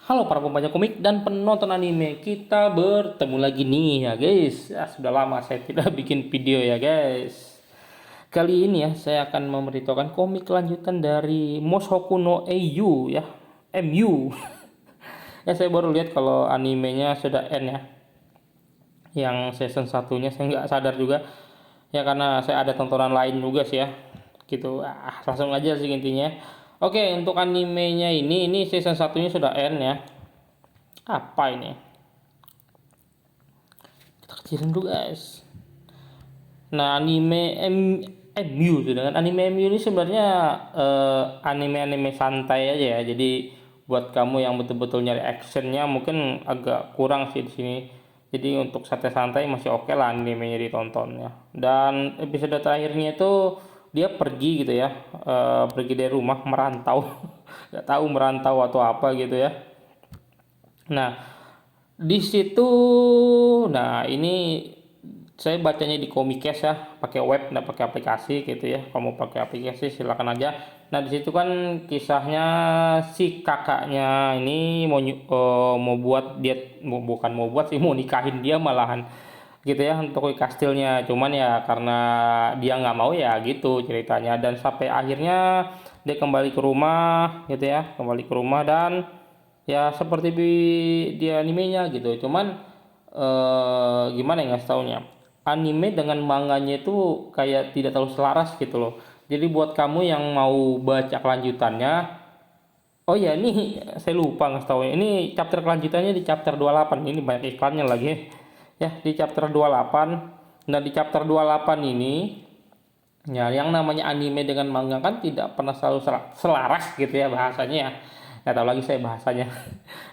Halo para pembaca komik dan penonton anime, kita bertemu lagi nih ya guys. Sudah lama saya tidak bikin video ya guys. Kali ini ya saya akan memberitahukan komik lanjutan dari Mushoku no Eiyu ya, MU. Ya saya baru lihat kalau animenya sudah end ya. Yang season satunya saya nggak sadar juga ya karena saya ada tontonan lain juga sih ya. Gitu. Langsung aja sih intinya. Oke, untuk animenya ini season satunya sudah end ya. Apa ini? Kita kecilin dulu guys. Nah, MU dengan anime MU ini sebenarnya anime-anime santai aja ya. Jadi buat kamu yang betul-betul nyari actionnya mungkin agak kurang sih di sini. Jadi untuk santai-santai masih oke lah animenya ditonton ya. Dan episode terakhirnya itu dia pergi gitu ya, pergi dari rumah merantau, nggak tahu merantau atau apa gitu ya. Nah, di situ, nah ini saya bacanya di Comicast ya, pakai web, nggak pakai aplikasi gitu ya. Kamu pakai aplikasi silakan aja. Nah di situ kan kisahnya si kakaknya ini mau buat dia, bukan mau buat sih, mau nikahin dia malahan gitu ya untuk kastilnya. Cuman ya karena dia nggak mau ya gitu ceritanya. Dan sampai akhirnya dia kembali ke rumah gitu ya, kembali ke rumah dan ya seperti di animenya gitu. Cuman gimana ya ngasih taunya, anime dengan manganya itu kayak tidak terlalu selaras gitu loh. Jadi buat kamu yang mau baca kelanjutannya, oh ya ini saya lupa ngasih taunya, ini chapter kelanjutannya di chapter 28. Ini banyak iklannya lagi ya, di chapter 28. Nah di chapter 28 ini ya, yang namanya anime dengan manga kan tidak pernah selalu selaras gitu ya bahasanya ya. Nggak tahu lagi saya bahasanya.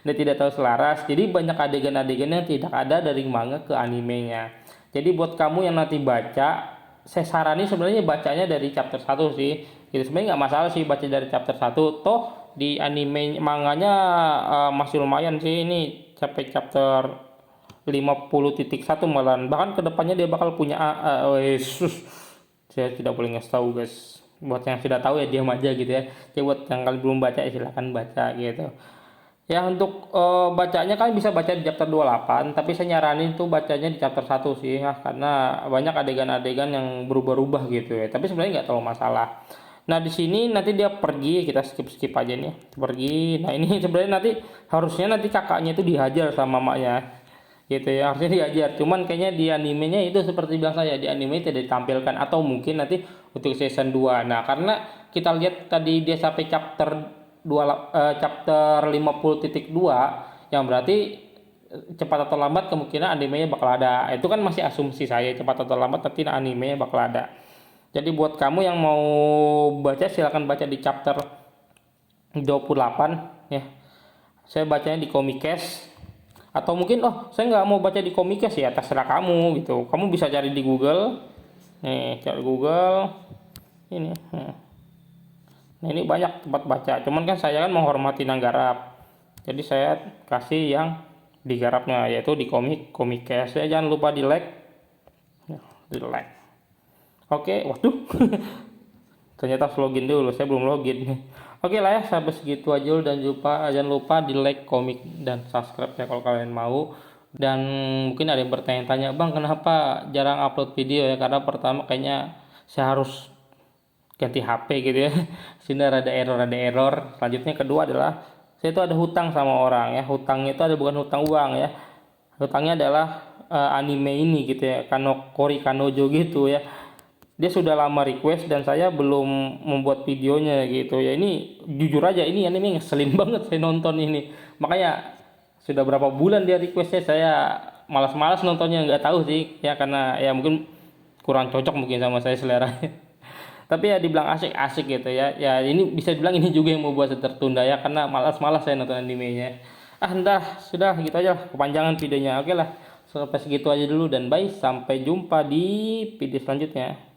Dia tidak tahu selaras. Jadi banyak adegan-adegan yang tidak ada dari manga ke animenya. Jadi buat kamu yang nanti baca, saya saranin sebenarnya bacanya dari chapter 1 sih. Jadi sebenarnya nggak masalah sih baca dari chapter 1. Toh di anime manganya masih lumayan sih. Ini sampai chapter 50.1 malahan. Bahkan kedepannya dia bakal punya saya tidak boleh ngasih tahu guys. Buat yang sudah tahu ya diam aja gitu ya. Jadi buat yang kalian belum baca ya silahkan baca gitu. Ya untuk bacanya kan bisa baca di chapter 28, tapi saya nyaranin tuh bacanya di chapter 1 sih ya, karena banyak adegan-adegan yang berubah-ubah gitu ya. Tapi sebenarnya nggak terlalu masalah. Nah di sini nanti dia pergi, kita skip aja nih, pergi. Nah ini sebenarnya nanti harusnya nanti kakaknya itu dihajar sama mamanya gitu ya, harusnya diajar. Cuman kayaknya di animenya itu seperti bilang saya, di anime tidak ditampilkan, atau mungkin nanti untuk season 2. Nah karena kita lihat tadi dia sampai chapter 50.2, yang berarti cepat atau lambat kemungkinan animenya bakal ada. Itu kan masih asumsi saya, cepat atau lambat nanti animenya bakal ada. Jadi buat kamu yang mau baca silahkan baca di chapter 28 ya. Saya bacanya di Comicast, atau mungkin saya nggak mau baca di Comicast ya, terserah kamu gitu. Kamu bisa cari di Google nih, cari Google ini. Nah ini banyak tempat baca, cuman kan saya kan menghormati Nanggarap, jadi saya kasih yang digarapnya, yaitu di Comicast ya. Jangan lupa di like ya, di like. Oke, waduh. Ternyata harus login dulu, saya belum login. Oke lah ya, sampai segitu aja dulu, dan jangan lupa di like, komik, dan subscribe ya kalau kalian mau. Dan mungkin ada yang bertanya-tanya, bang kenapa jarang upload video ya, karena pertama kayaknya saya harus ganti HP gitu ya. Sini ada error. Selanjutnya kedua adalah saya itu ada hutang sama orang ya. Hutangnya itu ada, bukan hutang uang ya. Hutangnya adalah anime ini gitu ya, Kori Kanojo gitu ya. Dia sudah lama request dan saya belum membuat videonya gitu ya. Ini jujur aja, ini anime ngeselin banget saya nonton ini. Makanya sudah berapa bulan dia requestnya, saya malas-malas nontonnya, nggak tahu sih ya, karena ya mungkin kurang cocok mungkin sama saya selera. Tapi ya dibilang asik-asik gitu ya. Ya ini bisa dibilang ini juga yang membuat saya tertunda ya, karena malas-malas saya nonton animenya. Entah, sudah gitu aja, kepanjangan videonya. Oke lah, sampai segitu aja dulu dan bye, sampai jumpa di video selanjutnya.